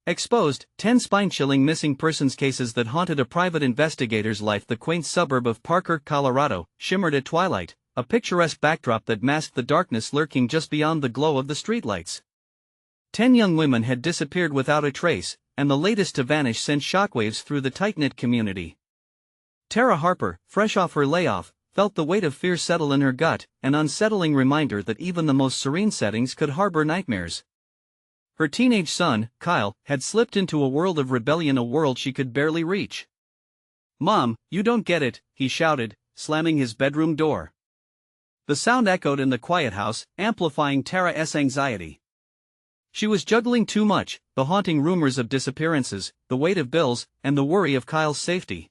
Exposed, 10 spine-chilling missing persons cases that haunted a private investigator's life. The quaint suburb of Parker, Colorado, shimmered at twilight, a picturesque backdrop that masked the darkness lurking just beyond the glow of the streetlights. 10 young women had disappeared without a trace, and the latest to vanish sent shockwaves through the tight-knit community. Tara Harper, fresh off her layoff, felt the weight of fear settle in her gut, an unsettling reminder that even the most serene settings could harbor nightmares. Her teenage son, Kyle, had slipped into a world of rebellion, a world she could barely reach. "Mom, you don't get it," he shouted, slamming his bedroom door. The sound echoed in the quiet house, amplifying Tara's anxiety. She was juggling too much, the haunting rumors of disappearances, the weight of bills, and the worry of Kyle's safety.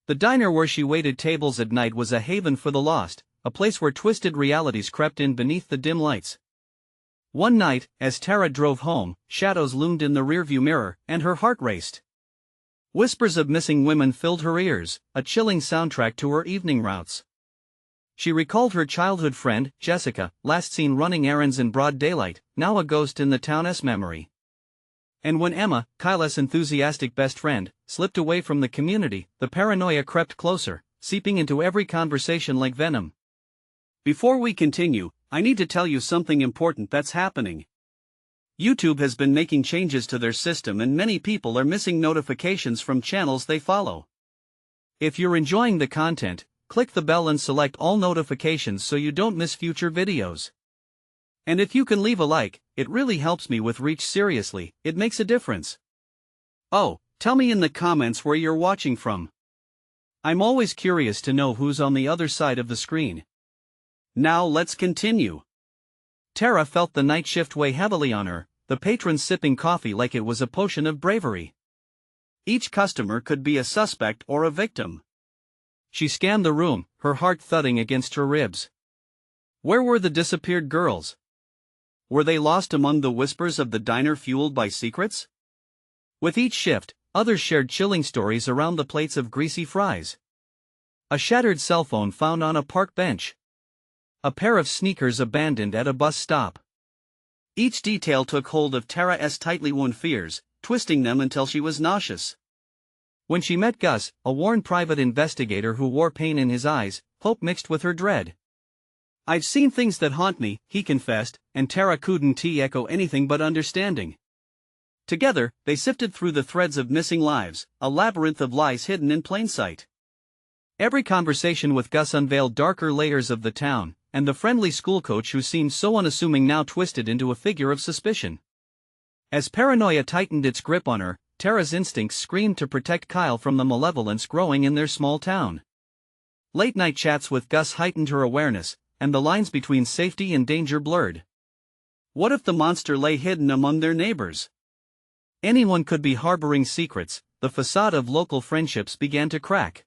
The diner where she waited tables at night was a haven for the lost, a place where twisted realities crept in beneath the dim lights. One night, as Tara drove home, shadows loomed in the rearview mirror, and her heart raced. Whispers of missing women filled her ears, a chilling soundtrack to her evening routes. She recalled her childhood friend, Jessica, last seen running errands in broad daylight, now a ghost in the town's memory. And when Emma, Kyle's enthusiastic best friend, slipped away from the community, the paranoia crept closer, seeping into every conversation like venom. Before we continue, I need to tell you something important that's happening. YouTube has been making changes to their system and many people are missing notifications from channels they follow. If you're enjoying the content, click the bell and select all notifications so you don't miss future videos. And if you can leave a like, it really helps me with reach. Seriously, it makes a difference. Oh, tell me in the comments where you're watching from. I'm always curious to know who's on the other side of the screen. Now let's continue. Tara felt the night shift weigh heavily on her, the patrons sipping coffee like it was a potion of bravery. Each customer could be a suspect or a victim. She scanned the room, her heart thudding against her ribs. Where were the disappeared girls? Were they lost among the whispers of the diner fueled by secrets? With each shift, others shared chilling stories around the plates of greasy fries. A shattered cell phone found on a park bench. A pair of sneakers abandoned at a bus stop. Each detail took hold of Tara's tightly wound fears, twisting them until she was nauseous. When she met Gus, a worn private investigator who wore pain in his eyes, hope mixed with her dread. "I've seen things that haunt me," he confessed, and Tara couldn't echo anything but understanding. Together, they sifted through the threads of missing lives, a labyrinth of lies hidden in plain sight. Every conversation with Gus unveiled darker layers of the town, and the friendly school coach who seemed so unassuming now twisted into a figure of suspicion. As paranoia tightened its grip on her, Tara's instincts screamed to protect Kyle from the malevolence growing in their small town. Late-night chats with Gus heightened her awareness, and the lines between safety and danger blurred. What if the monster lay hidden among their neighbors? Anyone could be harboring secrets. The facade of local friendships began to crack.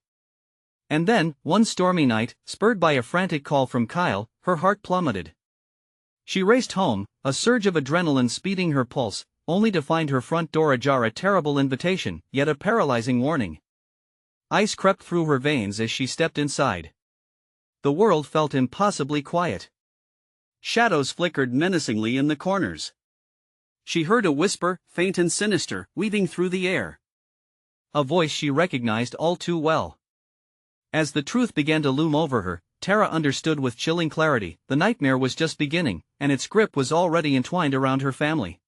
And then, one stormy night, spurred by a frantic call from Kyle, her heart plummeted. She raced home, a surge of adrenaline speeding her pulse, only to find her front door ajar, a terrible invitation, yet a paralyzing warning. Ice crept through her veins as she stepped inside. The world felt impossibly quiet. Shadows flickered menacingly in the corners. She heard a whisper, faint and sinister, weaving through the air. A voice she recognized all too well. As the truth began to loom over her, Tara understood with chilling clarity, the nightmare was just beginning, and its grip was already entwined around her family.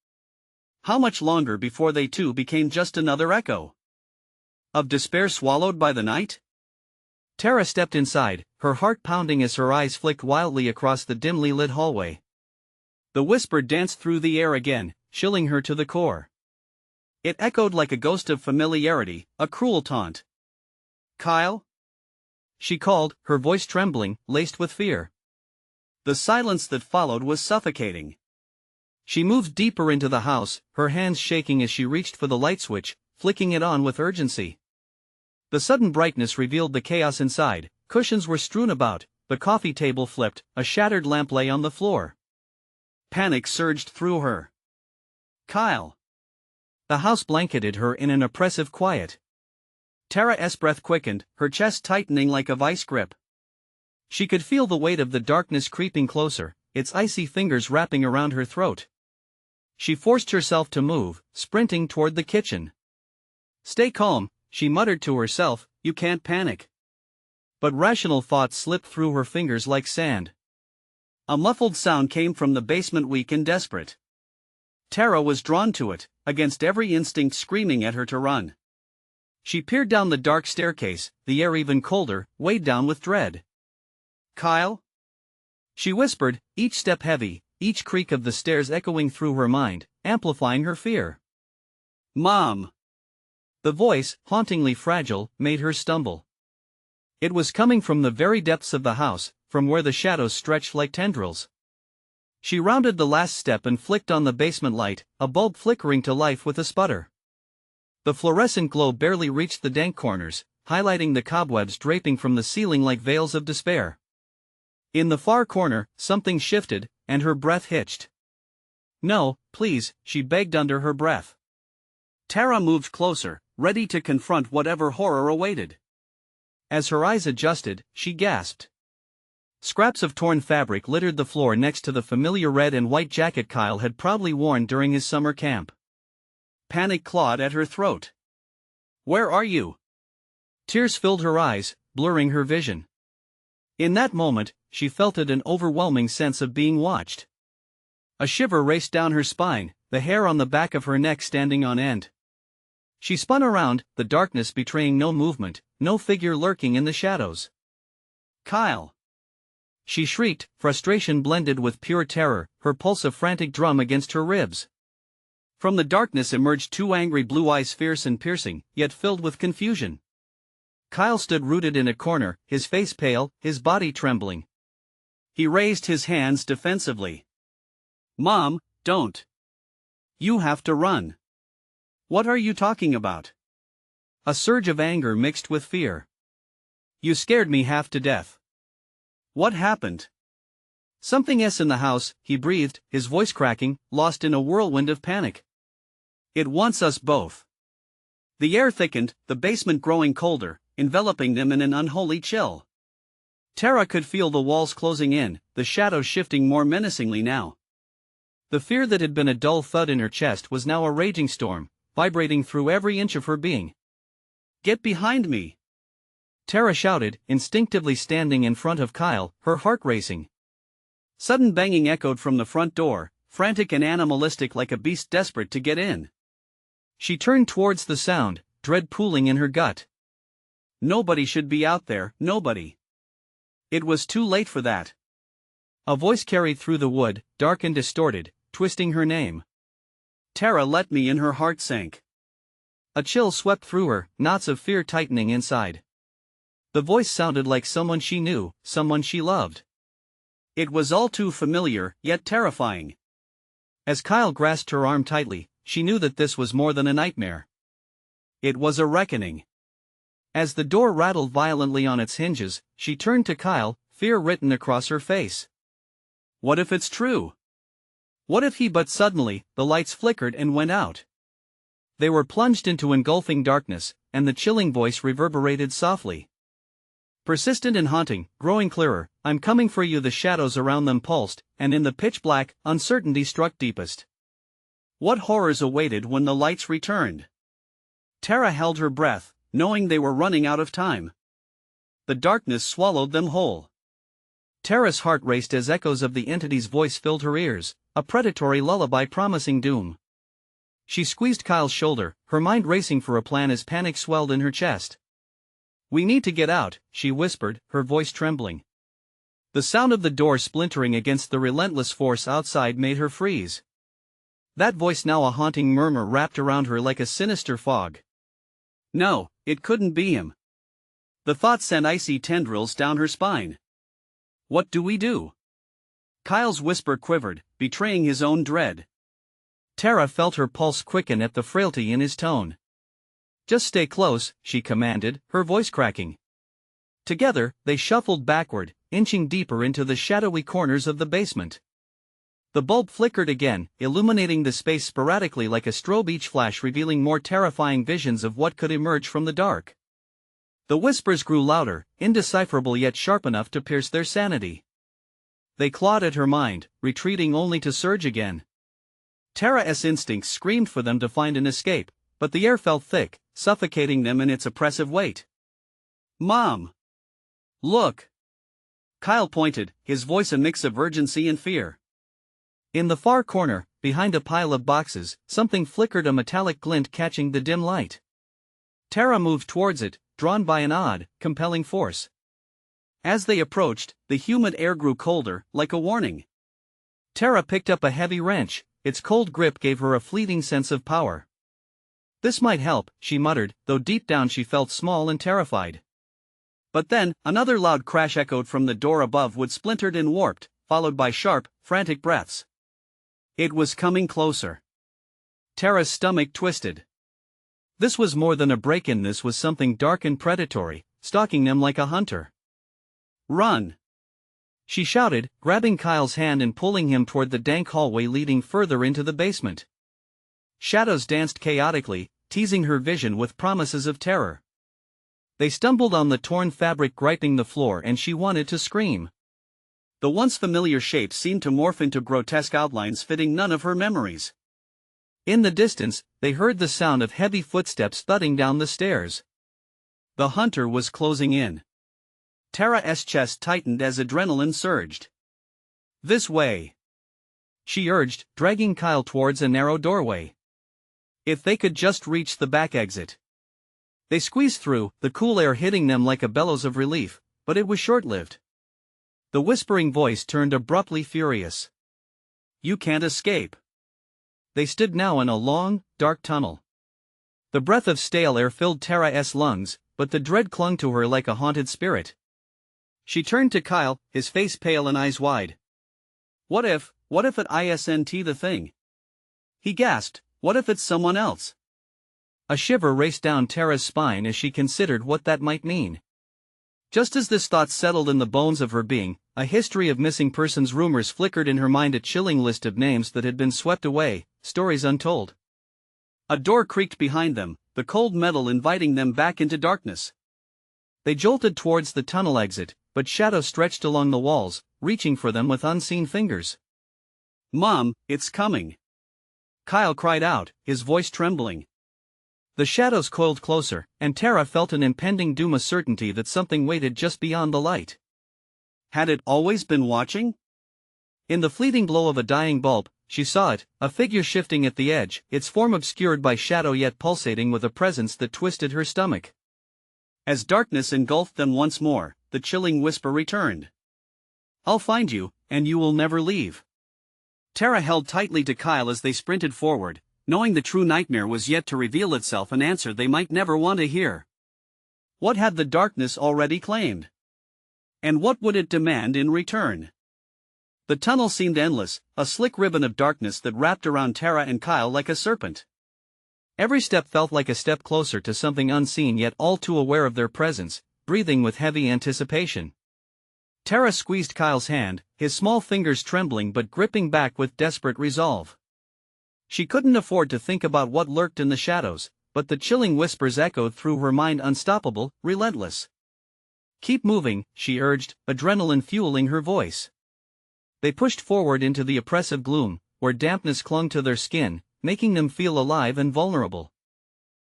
How much longer before they too became just another echo of despair swallowed by the night? Tara stepped inside, her heart pounding as her eyes flicked wildly across the dimly lit hallway. The whisper danced through the air again, chilling her to the core. It echoed like a ghost of familiarity, a cruel taunt. "Kyle?" she called, her voice trembling, laced with fear. The silence that followed was suffocating. She moved deeper into the house, her hands shaking as she reached for the light switch, flicking it on with urgency. The sudden brightness revealed the chaos inside. Cushions were strewn about, the coffee table flipped, a shattered lamp lay on the floor. Panic surged through her. "Kyle!" The house blanketed her in an oppressive quiet. Tara's breath quickened, her chest tightening like a vice grip. She could feel the weight of the darkness creeping closer, its icy fingers wrapping around her throat. She forced herself to move, sprinting toward the kitchen. "Stay calm," she muttered to herself, "you can't panic." But rational thoughts slipped through her fingers like sand. A muffled sound came from the basement, weak and desperate. Tara was drawn to it, against every instinct screaming at her to run. She peered down the dark staircase, the air even colder, weighed down with dread. "Kyle?" she whispered, each step heavy, each creak of the stairs echoing through her mind, amplifying her fear. "Mom!" The voice, hauntingly fragile, made her stumble. It was coming from the very depths of the house, from where the shadows stretched like tendrils. She rounded the last step and flicked on the basement light, a bulb flickering to life with a sputter. The fluorescent glow barely reached the dank corners, highlighting the cobwebs draping from the ceiling like veils of despair. In the far corner, something shifted, and her breath hitched. "No, please," she begged under her breath. Tara moved closer, ready to confront whatever horror awaited. As her eyes adjusted, she gasped. Scraps of torn fabric littered the floor next to the familiar red and white jacket Kyle had proudly worn during his summer camp. Panic clawed at her throat. "Where are you?" Tears filled her eyes, blurring her vision. In that moment, she felt an overwhelming sense of being watched. A shiver raced down her spine, the hair on the back of her neck standing on end. She spun around, the darkness betraying no movement, no figure lurking in the shadows. "Kyle!" she shrieked, frustration blended with pure terror, her pulse a frantic drum against her ribs. From the darkness emerged two angry blue eyes, fierce and piercing, yet filled with confusion. Kyle stood rooted in a corner, his face pale, his body trembling. He raised his hands defensively. "Mom, don't. You have to run." "What are you talking about?" A surge of anger mixed with fear. "You scared me half to death." "What happened?" "Something in the house," he breathed, his voice cracking, lost in a whirlwind of panic. "It wants us both." The air thickened, the basement growing colder, enveloping them in an unholy chill. Tara could feel the walls closing in, the shadows shifting more menacingly now. The fear that had been a dull thud in her chest was now a raging storm, vibrating through every inch of her being. "Get behind me!" Tara shouted, instinctively standing in front of Kyle, her heart racing. Sudden banging echoed from the front door, frantic and animalistic like a beast desperate to get in. She turned towards the sound, dread pooling in her gut. Nobody should be out there, nobody. It was too late for that. A voice carried through the wood, dark and distorted, twisting her name. "Tara, let me in." Her heart sank. A chill swept through her, knots of fear tightening inside. The voice sounded like someone she knew, someone she loved. It was all too familiar, yet terrifying. As Kyle grasped her arm tightly, she knew that this was more than a nightmare. It was a reckoning. As the door rattled violently on its hinges, she turned to Kyle, fear written across her face. What if it's true? What if he? But suddenly, the lights flickered and went out. They were plunged into engulfing darkness, and the chilling voice reverberated softly. Persistent and haunting, growing clearer, "I'm coming for you." The shadows around them pulsed, and in the pitch black, uncertainty struck deepest. What horrors awaited when the lights returned? Tara held her breath, knowing they were running out of time. The darkness swallowed them whole. Tara's heart raced as echoes of the entity's voice filled her ears, a predatory lullaby promising doom. She squeezed Kyle's shoulder, her mind racing for a plan as panic swelled in her chest. "We need to get out," she whispered, her voice trembling. The sound of the door splintering against the relentless force outside made her freeze. That voice, now a haunting murmur, wrapped around her like a sinister fog. No, it couldn't be him. The thought sent icy tendrils down her spine. What do we do? Kyle's whisper quivered, betraying his own dread. Tara felt her pulse quicken at the frailty in his tone. "Just stay close," she commanded, her voice cracking. Together, they shuffled backward, inching deeper into the shadowy corners of the basement. The bulb flickered again, illuminating the space sporadically like a strobe, each flash revealing more terrifying visions of what could emerge from the dark. The whispers grew louder, indecipherable yet sharp enough to pierce their sanity. They clawed at her mind, retreating only to surge again. Tara's instincts screamed for them to find an escape, but the air felt thick, suffocating them in its oppressive weight. "Mom! Look!" Kyle pointed, his voice a mix of urgency and fear. In the far corner, behind a pile of boxes, something flickered, a metallic glint catching the dim light. Tara moved towards it, drawn by an odd, compelling force. As they approached, the humid air grew colder, like a warning. Tara picked up a heavy wrench, its cold grip gave her a fleeting sense of power. "This might help," she muttered, though deep down she felt small and terrified. But then, another loud crash echoed from the door above, wood splintered and warped, followed by sharp, frantic breaths. It was coming closer. Tara's stomach twisted. This was more than a break-in, this was something dark and predatory, stalking them like a hunter. "Run!" she shouted, grabbing Kyle's hand and pulling him toward the dank hallway leading further into the basement. Shadows danced chaotically, teasing her vision with promises of terror. They stumbled on the torn fabric griping the floor, and she wanted to scream. The once familiar shapes seemed to morph into grotesque outlines fitting none of her memories. In the distance, they heard the sound of heavy footsteps thudding down the stairs. The hunter was closing in. Tara's chest tightened as adrenaline surged. "This way," she urged, dragging Kyle towards a narrow doorway. If they could just reach the back exit. They squeezed through, the cool air hitting them like a bellows of relief, but it was short-lived. The whispering voice turned abruptly furious. "You can't escape." They stood now in a long, dark tunnel. The breath of stale air filled Tara's lungs, but the dread clung to her like a haunted spirit. She turned to Kyle, his face pale and eyes wide. What if it isn't the thing?" he gasped. "What if it's someone else?" A shiver raced down Tara's spine as she considered what that might mean. Just as this thought settled in the bones of her being, a history of missing persons rumors flickered in her mind, a chilling list of names that had been swept away, stories untold. A door creaked behind them, the cold metal inviting them back into darkness. They jolted towards the tunnel exit, but shadows stretched along the walls, reaching for them with unseen fingers. "Mom, it's coming!" Kyle cried out, his voice trembling. The shadows coiled closer, and Tara felt an impending doom, a certainty that something waited just beyond the light. Had it always been watching? In the fleeting glow of a dying bulb, she saw it, a figure shifting at the edge, its form obscured by shadow yet pulsating with a presence that twisted her stomach. As darkness engulfed them once more, the chilling whisper returned. "I'll find you, and you will never leave." Tara held tightly to Kyle as they sprinted forward, knowing the true nightmare was yet to reveal itself, an answer they might never want to hear. What had the darkness already claimed? And what would it demand in return? The tunnel seemed endless, a slick ribbon of darkness that wrapped around Tara and Kyle like a serpent. Every step felt like a step closer to something unseen yet all too aware of their presence, breathing with heavy anticipation. Tara squeezed Kyle's hand, his small fingers trembling but gripping back with desperate resolve. She couldn't afford to think about what lurked in the shadows, but the chilling whispers echoed through her mind, unstoppable, relentless. "Keep moving," she urged, adrenaline fueling her voice. They pushed forward into the oppressive gloom, where dampness clung to their skin, making them feel alive and vulnerable.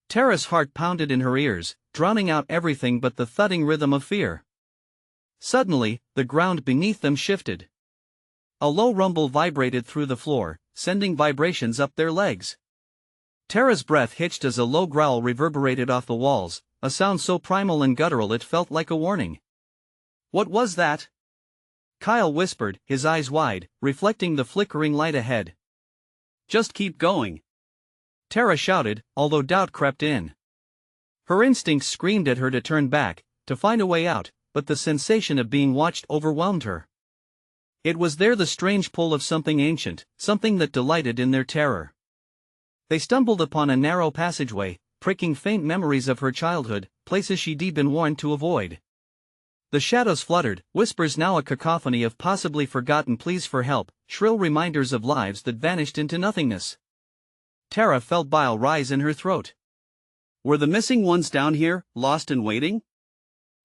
Tara's heart pounded in her ears, drowning out everything but the thudding rhythm of fear. Suddenly, the ground beneath them shifted. A low rumble vibrated through the floor, sending vibrations up their legs. Tara's breath hitched as a low growl reverberated off the walls, a sound so primal and guttural it felt like a warning. "What was that?" Kyle whispered, his eyes wide, reflecting the flickering light ahead. "Just keep going," Tara shouted, although doubt crept in. Her instincts screamed at her to turn back, to find a way out, but the sensation of being watched overwhelmed her. It was there, the strange pull of something ancient, something that delighted in their terror. They stumbled upon a narrow passageway, pricking faint memories of her childhood, places she'd been warned to avoid. The shadows fluttered, whispers now a cacophony of possibly forgotten pleas for help, shrill reminders of lives that vanished into nothingness. Tara felt bile rise in her throat. Were the missing ones down here, lost and waiting?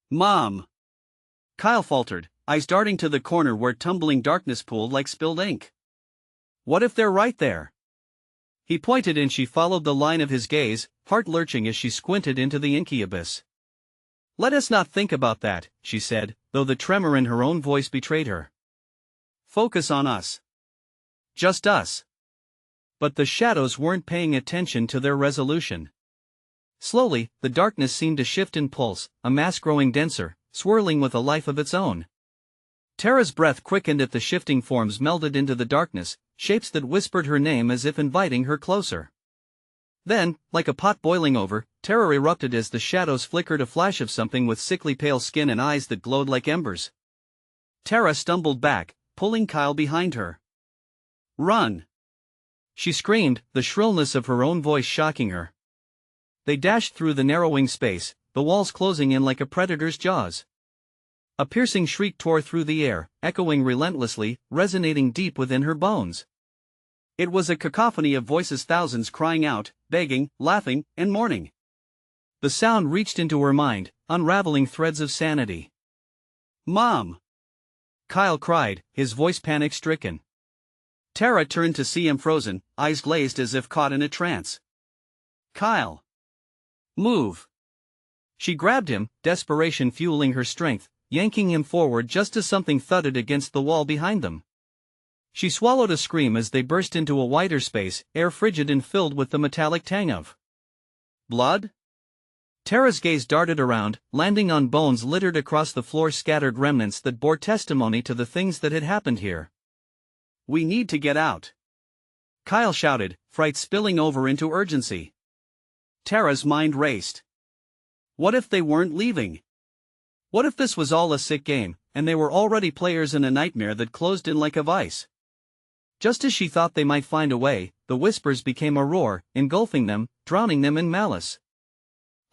"Mom!" Kyle faltered, eyes darting to the corner where tumbling darkness pooled like spilled ink. "What if they're right there?" He pointed and she followed the line of his gaze, heart lurching as she squinted into the inky abyss. "Let us not think about that," she said, though the tremor in her own voice betrayed her. "Focus on us. Just us." But the shadows weren't paying attention to their resolution. Slowly, the darkness seemed to shift in pulse, a mass growing denser, swirling with a life of its own. Tara's breath quickened as the shifting forms melded into the darkness, shapes that whispered her name as if inviting her closer. Then, like a pot boiling over, terror erupted as the shadows flickered a flash of something with sickly pale skin and eyes that glowed like embers. Tara stumbled back, pulling Kyle behind her. "Run!" she screamed, the shrillness of her own voice shocking her. They dashed through the narrowing space, the walls closing in like a predator's jaws. A piercing shriek tore through the air, echoing relentlessly, resonating deep within her bones. It was a cacophony of voices, thousands crying out, begging, laughing, and mourning. The sound reached into her mind, unraveling threads of sanity. "Mom!" Kyle cried, his voice panic-stricken. Tara turned to see him frozen, eyes glazed as if caught in a trance. "Kyle! Move!" She grabbed him, desperation fueling her strength, yanking him forward just as something thudded against the wall behind them. She swallowed a scream as they burst into a wider space, air frigid and filled with the metallic tang of blood. Tara's gaze darted around, landing on bones littered across the floor, scattered remnants that bore testimony to the things that had happened here. "We need to get out," Kyle shouted, fright spilling over into urgency. Tara's mind raced. What if they weren't leaving? What if this was all a sick game, and they were already players in a nightmare that closed in like a vice? Just as she thought they might find a way, the whispers became a roar, engulfing them, drowning them in malice.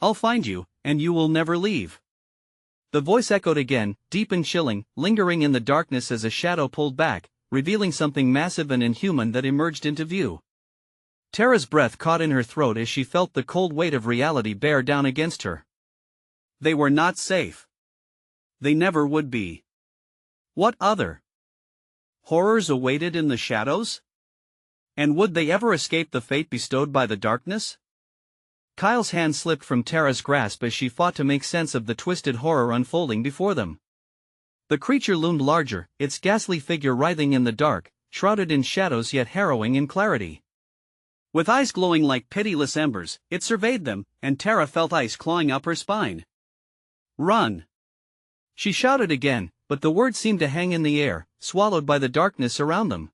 "I'll find you, and you will never leave." The voice echoed again, deep and chilling, lingering in the darkness as a shadow pulled back, revealing something massive and inhuman that emerged into view. Tara's breath caught in her throat as she felt the cold weight of reality bear down against her. They were not safe. They never would be. What other horrors awaited in the shadows? And would they ever escape the fate bestowed by the darkness? Kyle's hand slipped from Tara's grasp as she fought to make sense of the twisted horror unfolding before them. The creature loomed larger, its ghastly figure writhing in the dark, shrouded in shadows yet harrowing in clarity. With eyes glowing like pitiless embers, it surveyed them, and Tara felt ice clawing up her spine. "Run!" she shouted again, but the words seemed to hang in the air, swallowed by the darkness around them.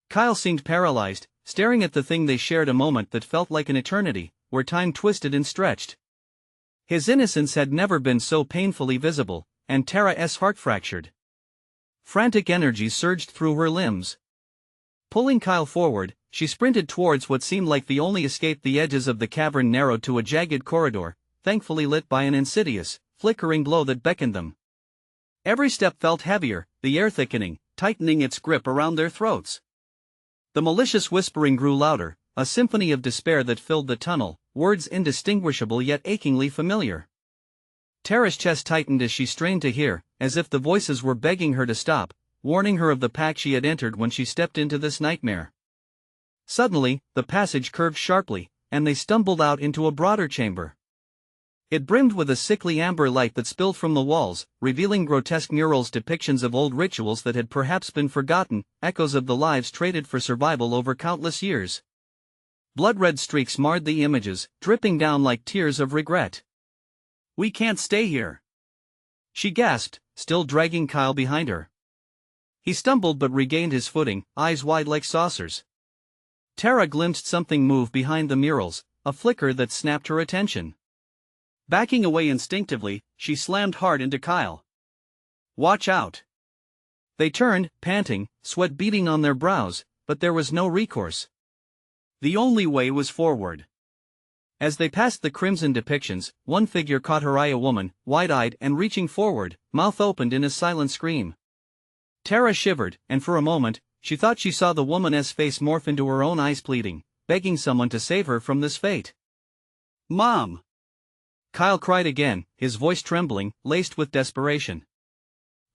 Kyle seemed paralyzed, staring at the thing they shared, a moment that felt like an eternity, where time twisted and stretched. His innocence had never been so painfully visible, and Tara's heart fractured. Frantic energy surged through her limbs. Pulling Kyle forward, she sprinted towards what seemed like the only escape. The edges of the cavern narrowed to a jagged corridor, thankfully lit by an insidious, flickering glow that beckoned them. Every step felt heavier, the air thickening, tightening its grip around their throats. The malicious whispering grew louder, a symphony of despair that filled the tunnel, words indistinguishable yet achingly familiar. Tara's chest tightened as she strained to hear, as if the voices were begging her to stop, warning her of the pact she had entered when she stepped into this nightmare. Suddenly, the passage curved sharply, and they stumbled out into a broader chamber. It brimmed with a sickly amber light that spilled from the walls, revealing grotesque murals, depictions of old rituals that had perhaps been forgotten, echoes of the lives traded for survival over countless years. Blood-red streaks marred the images, dripping down like tears of regret. "We can't stay here," she gasped, still dragging Kyle behind her. He stumbled but regained his footing, eyes wide like saucers. Tara glimpsed something move behind the murals, a flicker that snapped her attention. Backing away instinctively, she slammed hard into Kyle. "Watch out!" They turned, panting, sweat beading on their brows, but there was no recourse. The only way was forward. As they passed the crimson depictions, one figure caught her eye, a woman, wide-eyed and reaching forward, mouth opened in a silent scream. Tara shivered, and for a moment, she thought she saw the woman's face morph into her own eyes, pleading, begging someone to save her from this fate. "Mom!" Kyle cried again, his voice trembling, laced with desperation.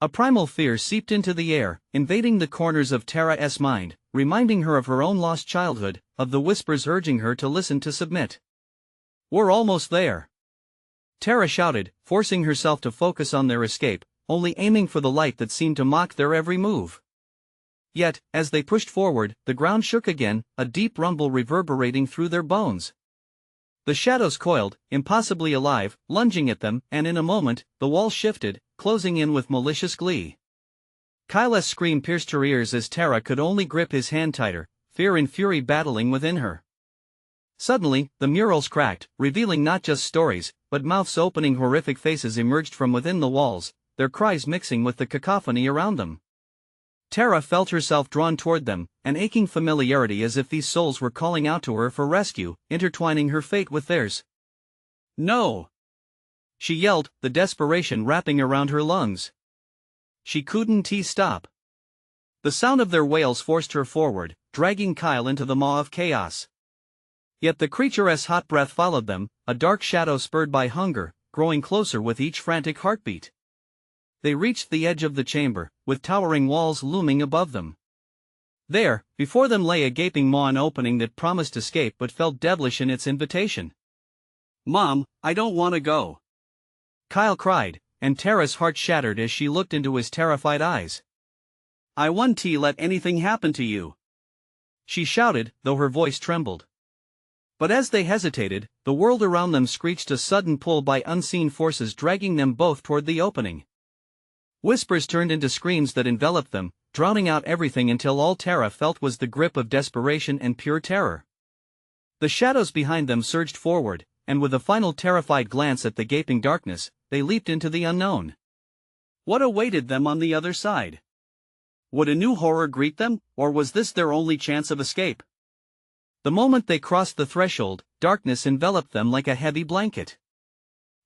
A primal fear seeped into the air, invading the corners of Tara's mind, reminding her of her own lost childhood, of the whispers urging her to listen to submit. "We're almost there," Tara shouted, forcing herself to focus on their escape, only aiming for the light that seemed to mock their every move. Yet, as they pushed forward, the ground shook again, a deep rumble reverberating through their bones. The shadows coiled, impossibly alive, lunging at them, and in a moment, the wall shifted, closing in with malicious glee. Kyla's scream pierced her ears as Tara could only grip his hand tighter, fear and fury battling within her. Suddenly, the murals cracked, revealing not just stories, but mouths opening. Horrific faces emerged from within the walls, their cries mixing with the cacophony around them. Tara felt herself drawn toward them, an aching familiarity as if these souls were calling out to her for rescue, intertwining her fate with theirs. "No!" she yelled, the desperation wrapping around her lungs. She couldn't stop. The sound of their wails forced her forward, dragging Kyle into the maw of chaos. Yet the creature's hot breath followed them, a dark shadow spurred by hunger, growing closer with each frantic heartbeat. They reached the edge of the chamber, with towering walls looming above them. There, before them lay a gaping maw, an opening that promised escape but felt devilish in its invitation. "Mom, I don't want to go," Kyle cried, and Tara's heart shattered as she looked into his terrified eyes. "I won't let anything happen to you," she shouted, though her voice trembled. But as they hesitated, the world around them screeched, a sudden pull by unseen forces dragging them both toward the opening. Whispers turned into screams that enveloped them, drowning out everything until all Tara felt was the grip of desperation and pure terror. The shadows behind them surged forward, and with a final terrified glance at the gaping darkness, they leaped into the unknown. What awaited them on the other side? Would a new horror greet them, or was this their only chance of escape? The moment they crossed the threshold, darkness enveloped them like a heavy blanket.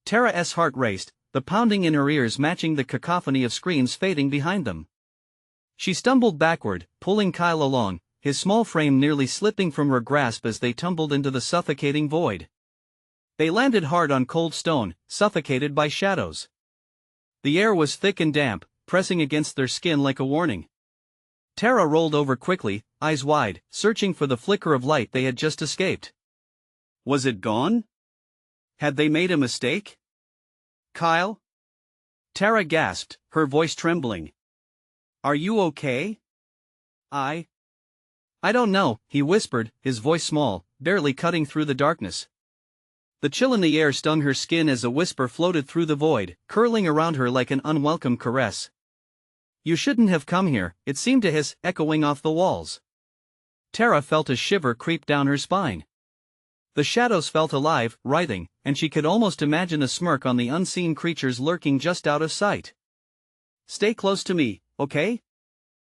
Tara's heart raced, the pounding in her ears matching the cacophony of screams fading behind them. She stumbled backward, pulling Kyle along, his small frame nearly slipping from her grasp as they tumbled into the suffocating void. They landed hard on cold stone, suffocated by shadows. The air was thick and damp, pressing against their skin like a warning. Tara rolled over quickly, eyes wide, searching for the flicker of light they had just escaped. Was it gone? Had they made a mistake? "Kyle?" Tara gasped, her voice trembling. "Are you okay?" I don't know," he whispered, his voice small, barely cutting through the darkness. The chill in the air stung her skin as a whisper floated through the void, curling around her like an unwelcome caress. "You shouldn't have come here," it seemed to hiss, echoing off the walls. Tara felt a shiver creep down her spine. The shadows felt alive, writhing, and she could almost imagine a smirk on the unseen creatures lurking just out of sight. "Stay close to me, okay?"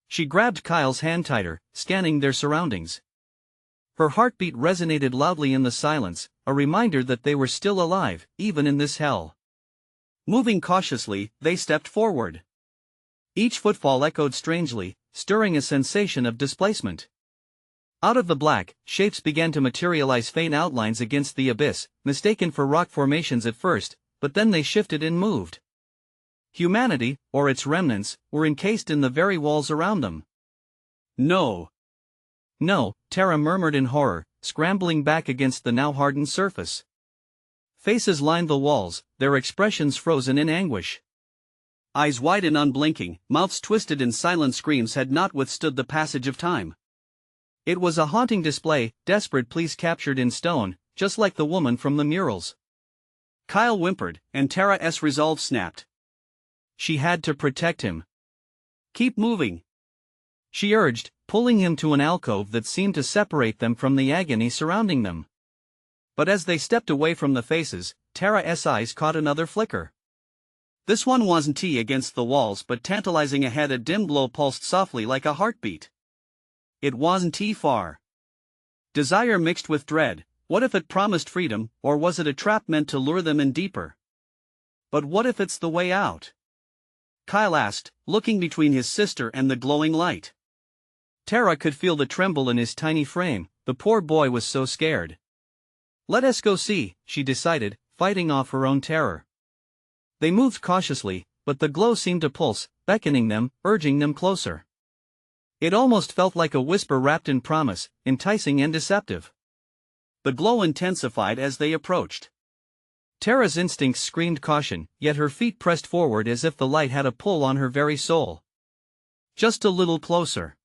She grabbed Kyle's hand tighter, scanning their surroundings. Her heartbeat resonated loudly in the silence, a reminder that they were still alive, even in this hell. Moving cautiously, they stepped forward. Each footfall echoed strangely, stirring a sensation of displacement. Out of the black, shapes began to materialize, faint outlines against the abyss, mistaken for rock formations at first, but then they shifted and moved. Humanity, or its remnants, were encased in the very walls around them. "No. No," Tara murmured in horror, scrambling back against the now hardened surface. Faces lined the walls, their expressions frozen in anguish. Eyes wide and unblinking, mouths twisted in silent screams had not withstood the passage of time. It was a haunting display, desperate pleas captured in stone, just like the woman from the murals. Kyle whimpered, and Tara's resolve snapped. She had to protect him. "Keep moving," she urged, pulling him to an alcove that seemed to separate them from the agony surrounding them. But as they stepped away from the faces, Tara's eyes caught another flicker. This one wasn't against the walls but tantalizing ahead, a dim glow pulsed softly like a heartbeat. It wasn't far. Desire mixed with dread. What if it promised freedom, or was it a trap meant to lure them in deeper? But what if it's the way out? Kyle asked, looking between his sister and the glowing light. Tara could feel the tremble in his tiny frame, the poor boy was so scared. "Let us go see," she decided, fighting off her own terror. They moved cautiously, but the glow seemed to pulse, beckoning them, urging them closer. It almost felt like a whisper wrapped in promise, enticing and deceptive. The glow intensified as they approached. Tara's instincts screamed caution, yet her feet pressed forward as if the light had a pull on her very soul. Just a little closer.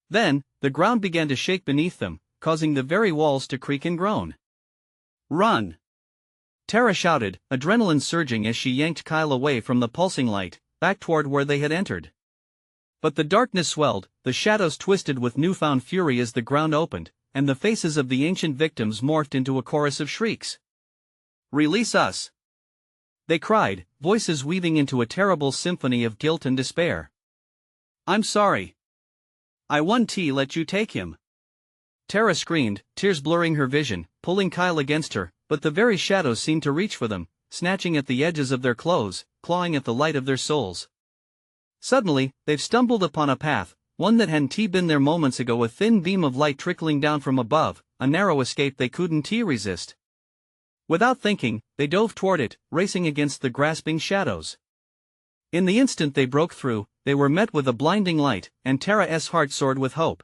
Then, the ground began to shake beneath them, causing the very walls to creak and groan. "Run!" Tara shouted, adrenaline surging as she yanked Kyle away from the pulsing light, back toward where they had entered. But the darkness swelled, the shadows twisted with newfound fury as the ground opened, and the faces of the ancient victims morphed into a chorus of shrieks. "Release us!" they cried, voices weaving into a terrible symphony of guilt and despair. "I'm sorry. I won't let you take him." Tara screamed, tears blurring her vision, pulling Kyle against her, but the very shadows seemed to reach for them, snatching at the edges of their clothes, clawing at the light of their souls. Suddenly, they've stumbled upon a path, one that hadn't been there moments ago, a thin beam of light trickling down from above, a narrow escape they couldn't resist. Without thinking, they dove toward it, racing against the grasping shadows. In the instant they broke through, they were met with a blinding light, and Tara's heart soared with hope.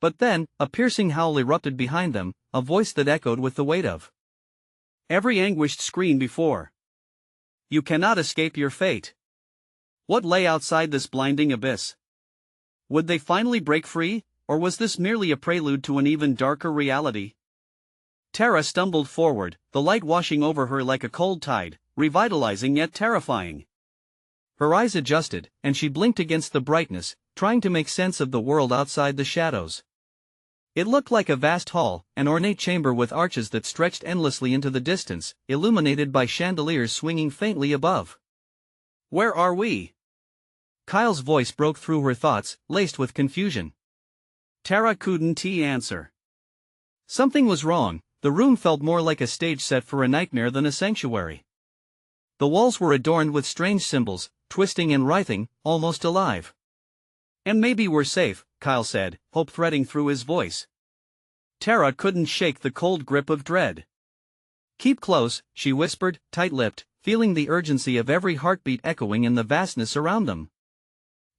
But then, a piercing howl erupted behind them, a voice that echoed with the weight of every anguished scream before. "You cannot escape your fate." What lay outside this blinding abyss? Would they finally break free, or was this merely a prelude to an even darker reality? Tara stumbled forward, the light washing over her like a cold tide, revitalizing yet terrifying. Her eyes adjusted, and she blinked against the brightness, trying to make sense of the world outside the shadows. It looked like a vast hall, an ornate chamber with arches that stretched endlessly into the distance, illuminated by chandeliers swinging faintly above. "Where are we?" Kyle's voice broke through her thoughts, laced with confusion. Tara couldn't answer. Something was wrong. The room felt more like a stage set for a nightmare than a sanctuary. The walls were adorned with strange symbols, twisting and writhing, almost alive. "And maybe we're safe," Kyle said, hope threading through his voice. Tara couldn't shake the cold grip of dread. "Keep close," she whispered, tight-lipped, feeling the urgency of every heartbeat echoing in the vastness around them.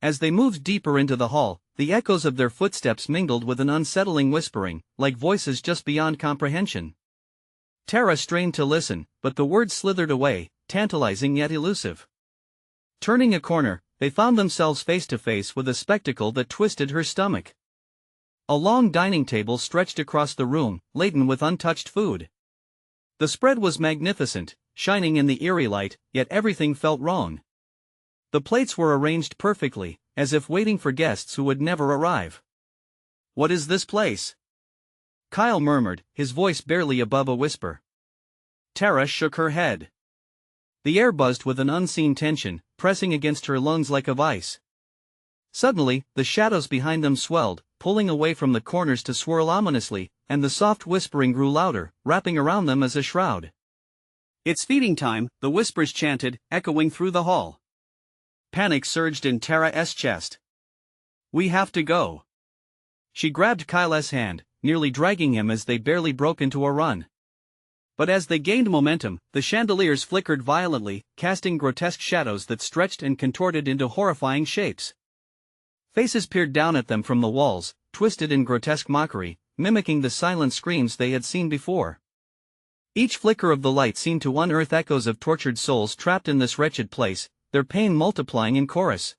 As they moved deeper into the hall, the echoes of their footsteps mingled with an unsettling whispering, like voices just beyond comprehension. Tara strained to listen, but the words slithered away, tantalizing yet elusive. Turning a corner, they found themselves face to face with a spectacle that twisted her stomach. A long dining table stretched across the room, laden with untouched food. The spread was magnificent, shining in the eerie light, yet everything felt wrong. The plates were arranged perfectly, as if waiting for guests who would never arrive. "What is this place?" Kyle murmured, his voice barely above a whisper. Tara shook her head. The air buzzed with an unseen tension, pressing against her lungs like a vice. Suddenly, the shadows behind them swelled, pulling away from the corners to swirl ominously, and the soft whispering grew louder, wrapping around them as a shroud. "It's feeding time," the whispers chanted, echoing through the hall. Panic surged in Tara's chest. "We have to go." She grabbed Kyle's hand, nearly dragging him as they barely broke into a run. But as they gained momentum, the chandeliers flickered violently, casting grotesque shadows that stretched and contorted into horrifying shapes. Faces peered down at them from the walls, twisted in grotesque mockery, mimicking the silent screams they had seen before. Each flicker of the light seemed to unearth echoes of tortured souls trapped in this wretched place, their pain multiplying in chorus.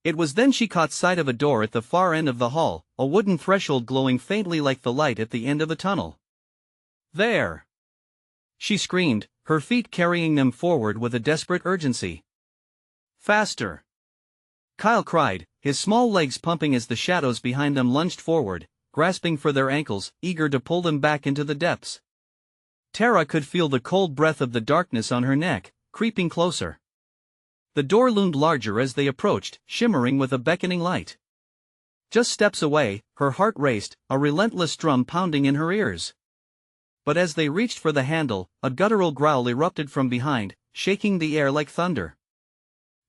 It was then she caught sight of a door at the far end of the hall, a wooden threshold glowing faintly like the light at the end of a tunnel. "There!" she screamed, her feet carrying them forward with a desperate urgency. "Faster!" Kyle cried, his small legs pumping as the shadows behind them lunged forward, grasping for their ankles, eager to pull them back into the depths. Tara could feel the cold breath of the darkness on her neck, creeping closer. The door loomed larger as they approached, shimmering with a beckoning light. Just steps away, her heart raced, a relentless drum pounding in her ears. But as they reached for the handle, a guttural growl erupted from behind, shaking the air like thunder.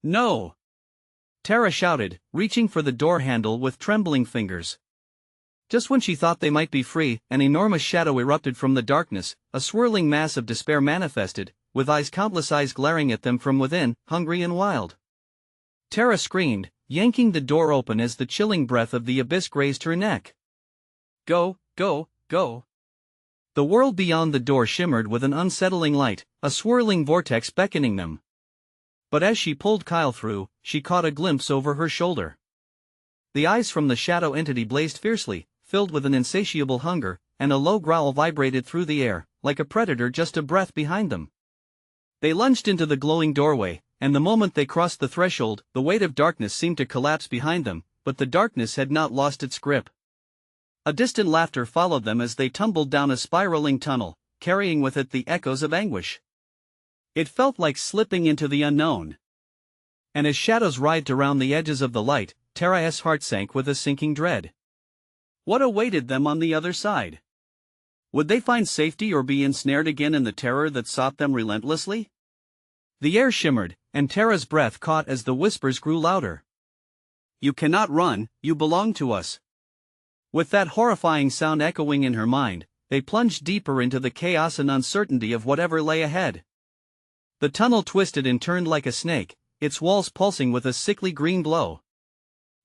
"No!" Tara shouted, reaching for the door handle with trembling fingers. Just when she thought they might be free, an enormous shadow erupted from the darkness, a swirling mass of despair manifested, with countless eyes glaring at them from within, hungry and wild. Tara screamed, yanking the door open as the chilling breath of the abyss grazed her neck. Go, go, go. The world beyond the door shimmered with an unsettling light, a swirling vortex beckoning them. But as she pulled Kyle through, she caught a glimpse over her shoulder. The eyes from the shadow entity blazed fiercely, filled with an insatiable hunger, and a low growl vibrated through the air, like a predator just a breath behind them. They lunged into the glowing doorway, and the moment they crossed the threshold, the weight of darkness seemed to collapse behind them, but the darkness had not lost its grip. A distant laughter followed them as they tumbled down a spiraling tunnel, carrying with it the echoes of anguish. It felt like slipping into the unknown. And as shadows writhed around the edges of the light, Tara's heart sank with a sinking dread. What awaited them on the other side? Would they find safety or be ensnared again in the terror that sought them relentlessly? The air shimmered, and Tara's breath caught as the whispers grew louder. You cannot run, you belong to us. With that horrifying sound echoing in her mind, they plunged deeper into the chaos and uncertainty of whatever lay ahead. The tunnel twisted and turned like a snake, its walls pulsing with a sickly green glow.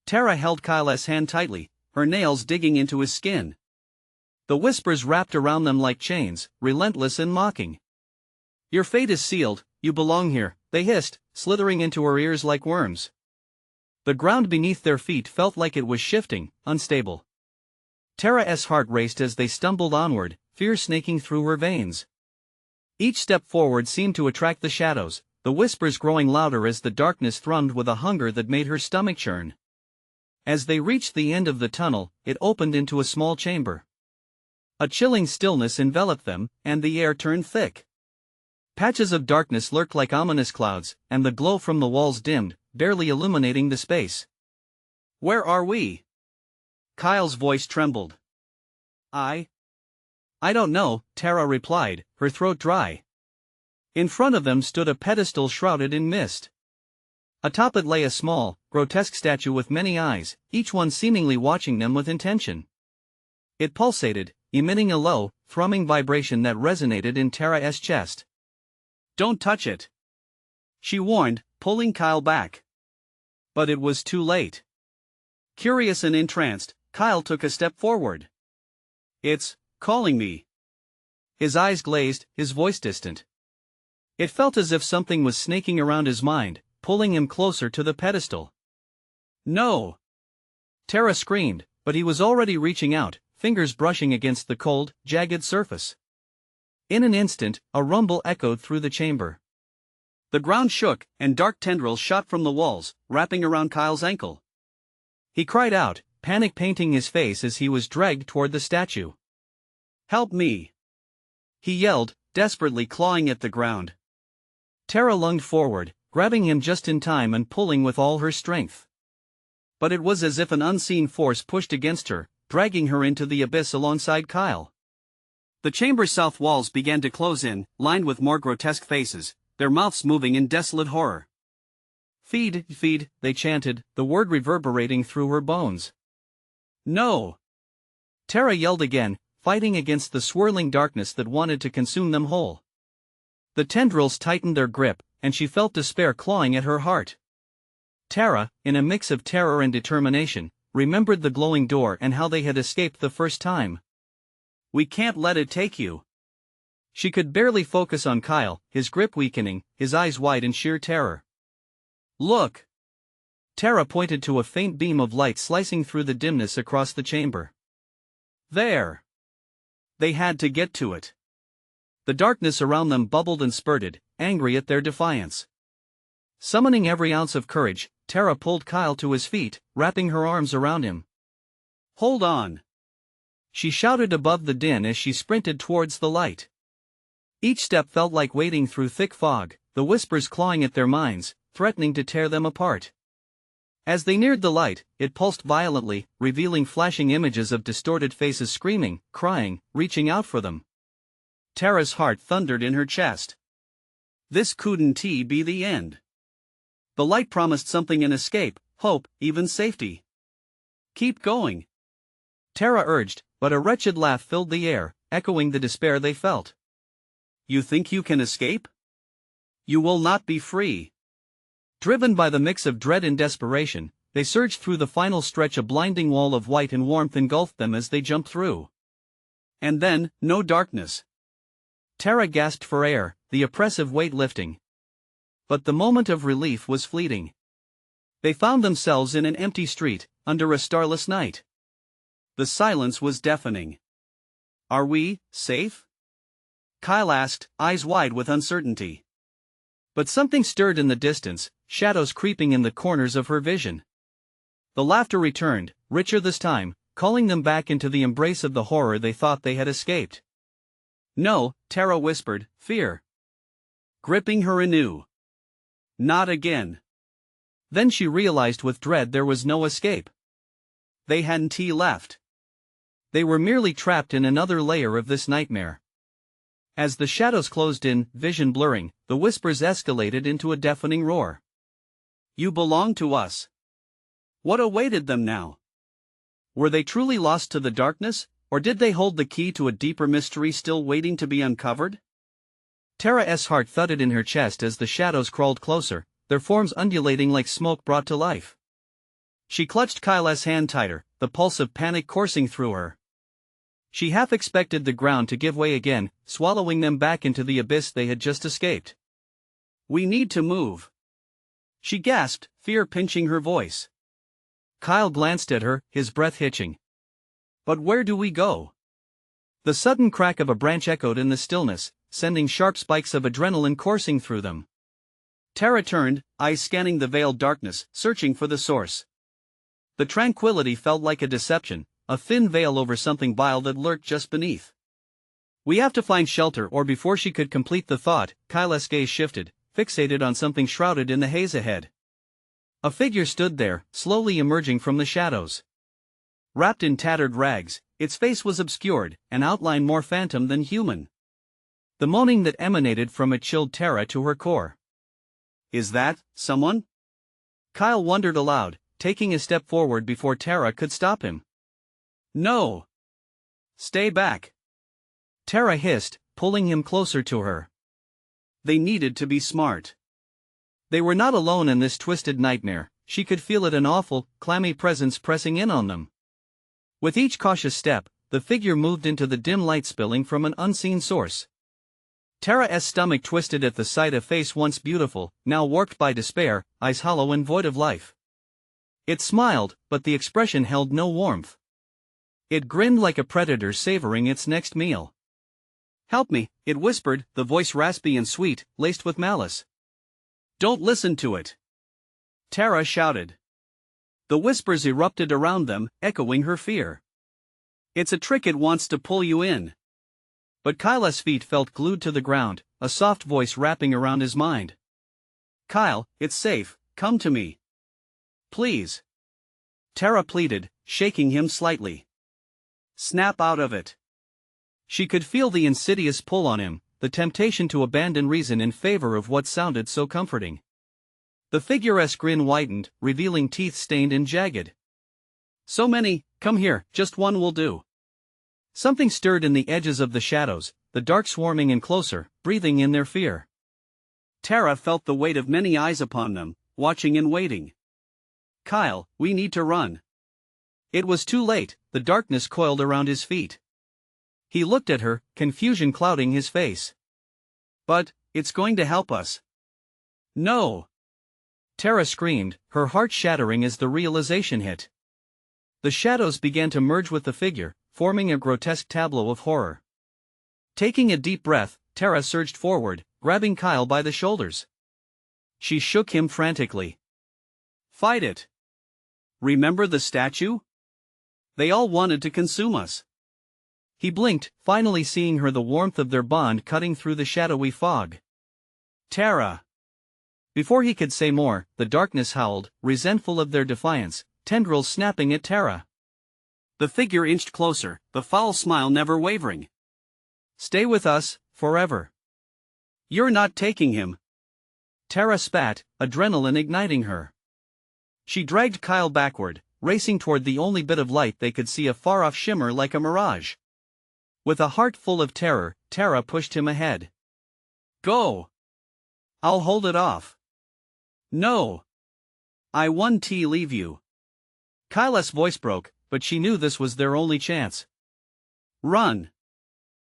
Tara held Kyle's hand tightly, her nails digging into his skin. The whispers wrapped around them like chains, relentless and mocking. Your fate is sealed, you belong here, they hissed, slithering into her ears like worms. The ground beneath their feet felt like it was shifting, unstable. Tara's heart raced as they stumbled onward, fear snaking through her veins. Each step forward seemed to attract the shadows, the whispers growing louder as the darkness thrummed with a hunger that made her stomach churn. As they reached the end of the tunnel, it opened into a small chamber. A chilling stillness enveloped them, and the air turned thick. Patches of darkness lurked like ominous clouds, and the glow from the walls dimmed, barely illuminating the space. Where are we? Kyle's voice trembled. I don't know, Tara replied, her throat dry. In front of them stood a pedestal shrouded in mist. Atop it lay a small, grotesque statue with many eyes, each one seemingly watching them with intention. It pulsated, emitting a low, thrumming vibration that resonated in Tara's chest. Don't touch it, she warned, pulling Kyle back. But it was too late. Curious and entranced, Kyle took a step forward. It's calling me. His eyes glazed, his voice distant. It felt as if something was snaking around his mind, pulling him closer to the pedestal. No! Tara screamed, but he was already reaching out, fingers brushing against the cold, jagged surface. In an instant, a rumble echoed through the chamber. The ground shook, and dark tendrils shot from the walls, wrapping around Kyle's ankle. He cried out, panic painting his face as he was dragged toward the statue. Help me! He yelled, desperately clawing at the ground. Tara lunged forward, grabbing him just in time and pulling with all her strength. But it was as if an unseen force pushed against her, dragging her into the abyss alongside Kyle. The chamber's south walls began to close in, lined with more grotesque faces, their mouths moving in desolate horror. Feed, feed, they chanted, the word reverberating through her bones. No! Tara yelled again, fighting against the swirling darkness that wanted to consume them whole. The tendrils tightened their grip, and she felt despair clawing at her heart. Tara, in a mix of terror and determination, remembered the glowing door and how they had escaped the first time. We can't let it take you. She could barely focus on Kyle, his grip weakening, his eyes wide in sheer terror. Look! Tara pointed to a faint beam of light slicing through the dimness across the chamber. There! They had to get to it. The darkness around them bubbled and spurted, angry at their defiance. Summoning every ounce of courage, Tara pulled Kyle to his feet, wrapping her arms around him. Hold on! She shouted above the din as she sprinted towards the light. Each step felt like wading through thick fog, the whispers clawing at their minds, threatening to tear them apart. As they neared the light, it pulsed violently, revealing flashing images of distorted faces screaming, crying, reaching out for them. Tara's heart thundered in her chest. This couldn't be the end. The light promised something: an escape, hope, even safety. Keep going, Tara urged, but a wretched laugh filled the air, echoing the despair they felt. You think you can escape? You will not be free. Driven by the mix of dread and desperation, they surged through the final stretch. A blinding wall of light and warmth engulfed them as they jumped through. And then, no darkness. Tara gasped for air, the oppressive weight lifting. But the moment of relief was fleeting. They found themselves in an empty street, under a starless night. The silence was deafening. "Are we safe?" Kyle asked, eyes wide with uncertainty. But something stirred in the distance, shadows creeping in the corners of her vision. The laughter returned, richer this time, calling them back into the embrace of the horror they thought they had escaped. "No," Tara whispered, fear gripping her anew. "Not again." Then she realized with dread there was no escape. They hadn't left. They were merely trapped in another layer of this nightmare. As the shadows closed in, vision blurring, the whispers escalated into a deafening roar. "You belong to us." What awaited them now? Were they truly lost to the darkness, or did they hold the key to a deeper mystery still waiting to be uncovered? Tara's heart thudded in her chest as the shadows crawled closer, their forms undulating like smoke brought to life. She clutched Kyle's hand tighter, the pulse of panic coursing through her. She half expected the ground to give way again, swallowing them back into the abyss they had just escaped. "We need to move," she gasped, fear pinching her voice. Kyle glanced at her, his breath hitching. "But where do we go?" The sudden crack of a branch echoed in the stillness, sending sharp spikes of adrenaline coursing through them. Tara turned, eyes scanning the veiled darkness, searching for the source. The tranquility felt like a deception, a thin veil over something vile that lurked just beneath. "We have to find shelter," or before she could complete the thought, Kyle's gaze shifted, fixated on something shrouded in the haze ahead. A figure stood there, slowly emerging from the shadows. Wrapped in tattered rags, its face was obscured, an outline more phantom than human. The moaning that emanated from it chilled Tara to her core. "Is that someone?" Kyle wondered aloud, taking a step forward before Tara could stop him. "No! Stay back!" Tara hissed, pulling him closer to her. They needed to be smart. They were not alone in this twisted nightmare, she could feel it, an awful, clammy presence pressing in on them. With each cautious step, the figure moved into the dim light spilling from an unseen source. Tara's stomach twisted at the sight of face once beautiful, now warped by despair, eyes hollow and void of life. It smiled, but the expression held no warmth. It grinned like a predator savoring its next meal. "Help me," it whispered, the voice raspy and sweet, laced with malice. "Don't listen to it," Tara shouted. The whispers erupted around them, echoing her fear. "It's a trick, it wants to pull you in." But Kyle's feet felt glued to the ground, a soft voice wrapping around his mind. "Kyle, it's safe, come to me. Please." Tara pleaded, shaking him slightly. "Snap out of it." She could feel the insidious pull on him, the temptation to abandon reason in favor of what sounded so comforting. The figure's grin widened, revealing teeth stained and jagged. "So many, come here, just one will do." Something stirred in the edges of the shadows, the dark swarming in closer, breathing in their fear. Tara felt the weight of many eyes upon them, watching and waiting. "Kyle, we need to run." It was too late, the darkness coiled around his feet. He looked at her, confusion clouding his face. "But, it's going to help us." "No!" Tara screamed, her heart shattering as the realization hit. The shadows began to merge with the figure, forming a grotesque tableau of horror. Taking a deep breath, Tara surged forward, grabbing Kyle by the shoulders. She shook him frantically. "Fight it! Remember the statue? They all wanted to consume us." He blinked, finally seeing her, the warmth of their bond cutting through the shadowy fog. "Tara!" Before he could say more, the darkness howled, resentful of their defiance, tendrils snapping at Tara. The figure inched closer, the foul smile never wavering. "Stay with us, forever." "You're not taking him." Tara spat, adrenaline igniting her. She dragged Kyle backward, racing toward the only bit of light they could see, a far-off shimmer like a mirage. With a heart full of terror, Tara pushed him ahead. "Go! I'll hold it off." No. I won't leave you. Kyla's voice broke, but she knew this was their only chance. Run!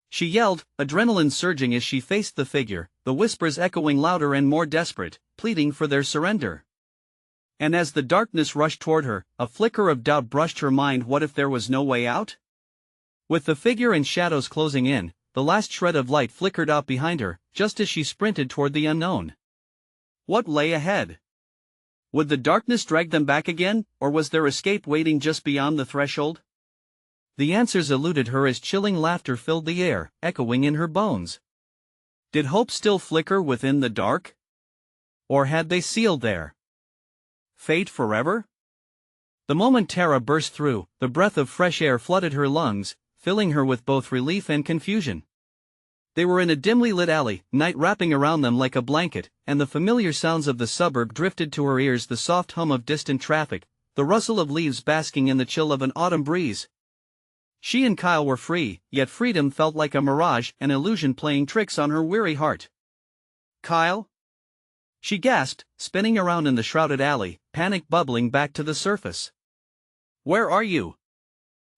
She yelled, adrenaline surging as she faced the figure, the whispers echoing louder and more desperate, pleading for their surrender. And as the darkness rushed toward her, a flicker of doubt brushed her mind. What if there was no way out? With the figure and shadows closing in, the last shred of light flickered out behind her, just as she sprinted toward the unknown. What lay ahead? Would the darkness drag them back again, or was their escape waiting just beyond the threshold? The answers eluded her as chilling laughter filled the air, echoing in her bones. Did hope still flicker within the dark? Or had they sealed their fate forever? The moment Tara burst through, the breath of fresh air flooded her lungs, filling her with both relief and confusion. They were in a dimly lit alley, night wrapping around them like a blanket, and the familiar sounds of the suburb drifted to her ears, the soft hum of distant traffic, the rustle of leaves basking in the chill of an autumn breeze. She and Kyle were free, yet freedom felt like a mirage, an illusion playing tricks on her weary heart. Kyle? She gasped, spinning around in the shrouded alley, panic bubbling back to the surface. Where are you?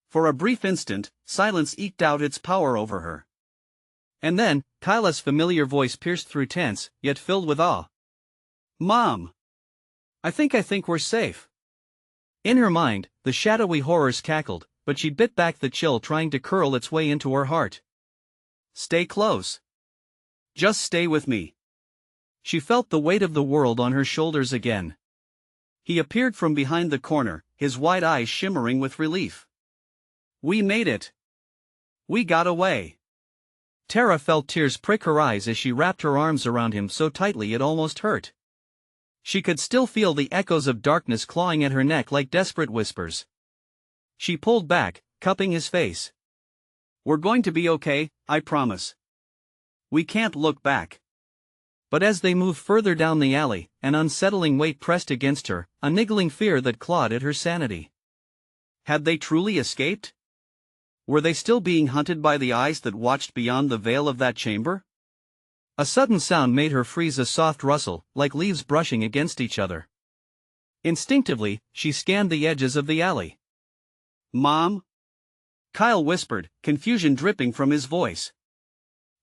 For a brief instant, silence eked out its power over her. And then, Kyla's familiar voice pierced through, tense, yet filled with awe. Mom! I think we're safe. In her mind, the shadowy horrors cackled, but she bit back the chill trying to curl its way into her heart. Stay close. Just stay with me. She felt the weight of the world on her shoulders again. He appeared from behind the corner, his wide eyes shimmering with relief. We made it. We got away. Tara felt tears prick her eyes as she wrapped her arms around him so tightly it almost hurt. She could still feel the echoes of darkness clawing at her neck like desperate whispers. She pulled back, cupping his face. We're going to be okay, I promise. We can't look back. But as they moved further down the alley, an unsettling weight pressed against her, a niggling fear that clawed at her sanity. Had they truly escaped? Were they still being hunted by the eyes that watched beyond the veil of that chamber? A sudden sound made her freeze, a soft rustle, like leaves brushing against each other. Instinctively, she scanned the edges of the alley. Mom? Kyle whispered, confusion dripping from his voice.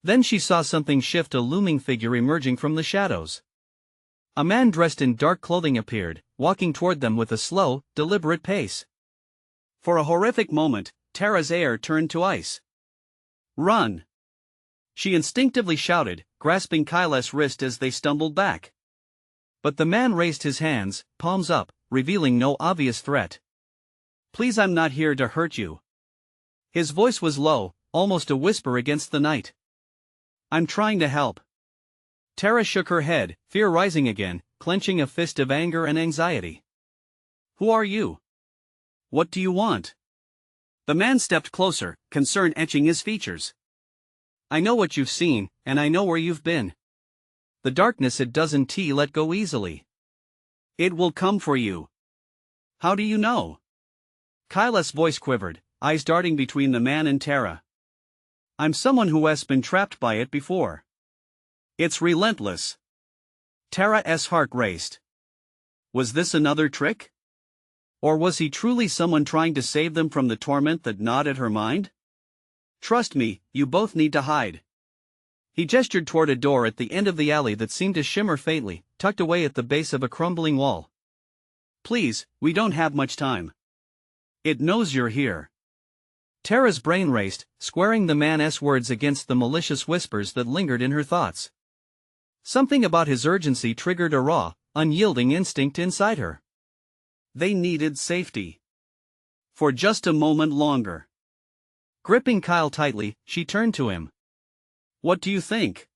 Then she saw something shift, a looming figure emerging from the shadows. A man dressed in dark clothing appeared, walking toward them with a slow, deliberate pace. For a horrific moment, Tara's air turned to ice. Run! She instinctively shouted, grasping Kyla's wrist as they stumbled back. But the man raised his hands, palms up, revealing no obvious threat. Please, I'm not here to hurt you. His voice was low, almost a whisper against the night. I'm trying to help. Tara shook her head, fear rising again, clenching a fist of anger and anxiety. Who are you? What do you want? The man stepped closer, concern etching his features. I know what you've seen, and I know where you've been. The darkness, it doesn't let go easily. It will come for you. How do you know? Kyla's voice quivered, eyes darting between the man and Tara. I'm someone who has been trapped by it before. It's relentless. Tara's heart raced. Was this another trick? Or was he truly someone trying to save them from the torment that gnawed at her mind? Trust me, you both need to hide. He gestured toward a door at the end of the alley that seemed to shimmer faintly, tucked away at the base of a crumbling wall. Please, we don't have much time. It knows you're here. Tara's brain raced, squaring the man's words against the malicious whispers that lingered in her thoughts. Something about his urgency triggered a raw, unyielding instinct inside her. They needed safety. For just a moment longer. Gripping Kyle tightly, she turned to him. What do you think?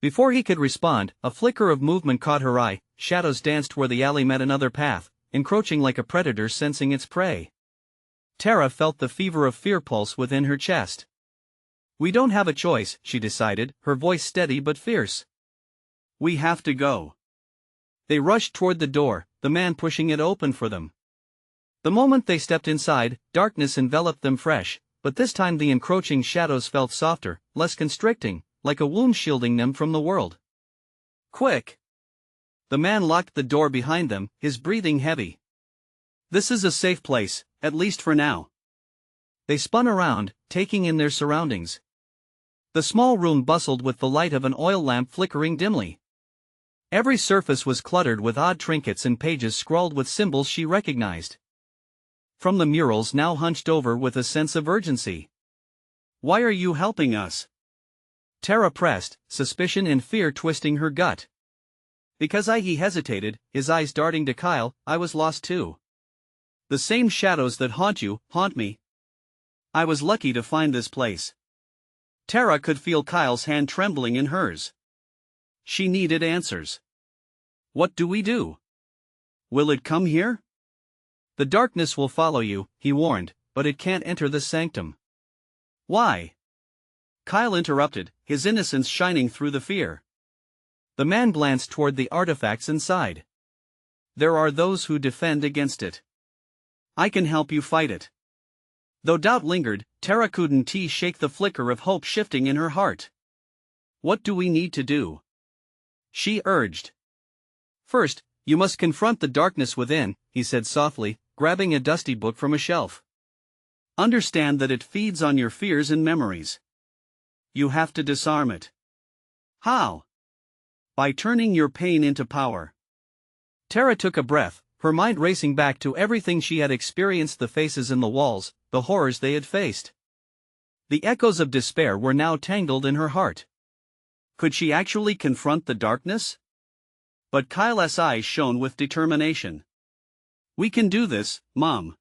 Before he could respond, a flicker of movement caught her eye, shadows danced where the alley met another path, encroaching like a predator sensing its prey. Tara felt the fever of fear pulse within her chest. We don't have a choice, she decided, her voice steady but fierce. We have to go. They rushed toward the door, the man pushing it open for them. The moment they stepped inside, darkness enveloped them fresh, but this time the encroaching shadows felt softer, less constricting, like a wound shielding them from the world. Quick! The man locked the door behind them, his breathing heavy. This is a safe place, at least for now. They spun around, taking in their surroundings. The small room bustled with the light of an oil lamp flickering dimly. Every surface was cluttered with odd trinkets and pages scrawled with symbols she recognized. From the murals now hunched over with a sense of urgency. "Why are you helping us?" Tara pressed, suspicion and fear twisting her gut. "Because he hesitated, his eyes darting to Kyle. "I was lost too. The same shadows that haunt you, haunt me. I was lucky to find this place." Tara could feel Kyle's hand trembling in hers. She needed answers. "What do we do? Will it come here?" "The darkness will follow you," he warned, "but it can't enter the sanctum." "Why?" Kyle interrupted, his innocence shining through the fear. The man glanced toward the artifacts inside. "There are those who defend against it. I can help you fight it." Though doubt lingered, Tara couldn't shake the flicker of hope shifting in her heart. "What do we need to do?" she urged. "First, you must confront the darkness within," he said softly, grabbing a dusty book from a shelf. "Understand that it feeds on your fears and memories. You have to disarm it." "How?" "By turning your pain into power." Tara took a breath, her mind racing back to everything she had experienced, the faces in the walls, the horrors they had faced. The echoes of despair were now tangled in her heart. Could she actually confront the darkness? But Kyle's eyes shone with determination. "We can do this, Mom."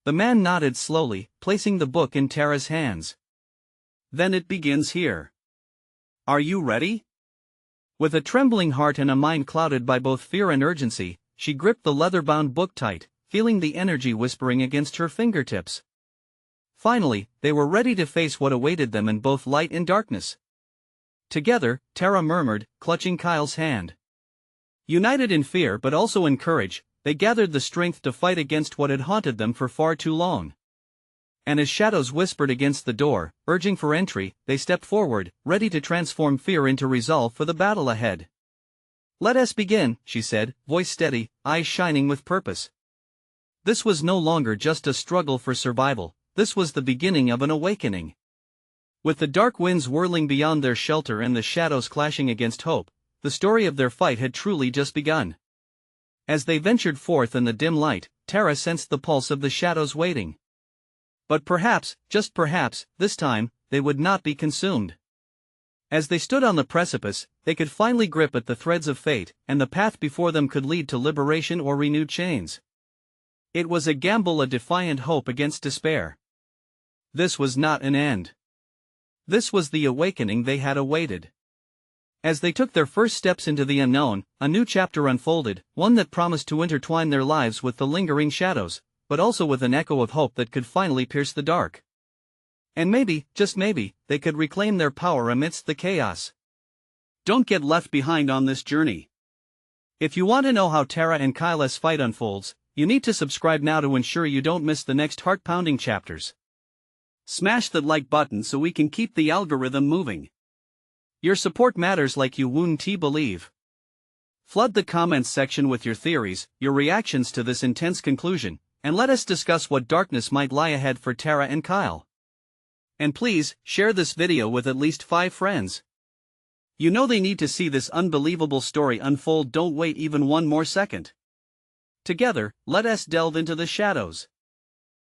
The man nodded slowly, placing the book in Tara's hands. "Then it begins here. Are you ready?" With a trembling heart and a mind clouded by both fear and urgency, she gripped the leather-bound book tight, feeling the energy whispering against her fingertips. Finally, they were ready to face what awaited them in both light and darkness. Together, Tara murmured, clutching Kyle's hand. United in fear but also in courage, they gathered the strength to fight against what had haunted them for far too long. And as shadows whispered against the door, urging for entry, they stepped forward, ready to transform fear into resolve for the battle ahead. "Let us begin," she said, voice steady, eyes shining with purpose. This was no longer just a struggle for survival, this was the beginning of an awakening. With the dark winds whirling beyond their shelter and the shadows clashing against hope, the story of their fight had truly just begun. As they ventured forth in the dim light, Tara sensed the pulse of the shadows waiting. But perhaps, just perhaps, this time, they would not be consumed. As they stood on the precipice, they could finally grip at the threads of fate, and the path before them could lead to liberation or renewed chains. It was a gamble, a defiant hope against despair. This was not an end. This was the awakening they had awaited. As they took their first steps into the unknown, a new chapter unfolded, one that promised to intertwine their lives with the lingering shadows, but also with an echo of hope that could finally pierce the dark. And maybe, just maybe, they could reclaim their power amidst the chaos. Don't get left behind on this journey. If you want to know how Tara and Kyle's fight unfolds, you need to subscribe now to ensure you don't miss the next heart-pounding chapters. Smash that like button so we can keep the algorithm moving. Your support matters like you wouldn't believe. Flood the comments section with your theories, your reactions to this intense conclusion, and let us discuss what darkness might lie ahead for Tara and Kyle. And please, share this video with at least 5 friends. You know they need to see this unbelievable story unfold. Don't wait even one more second. Together, let us delve into the shadows.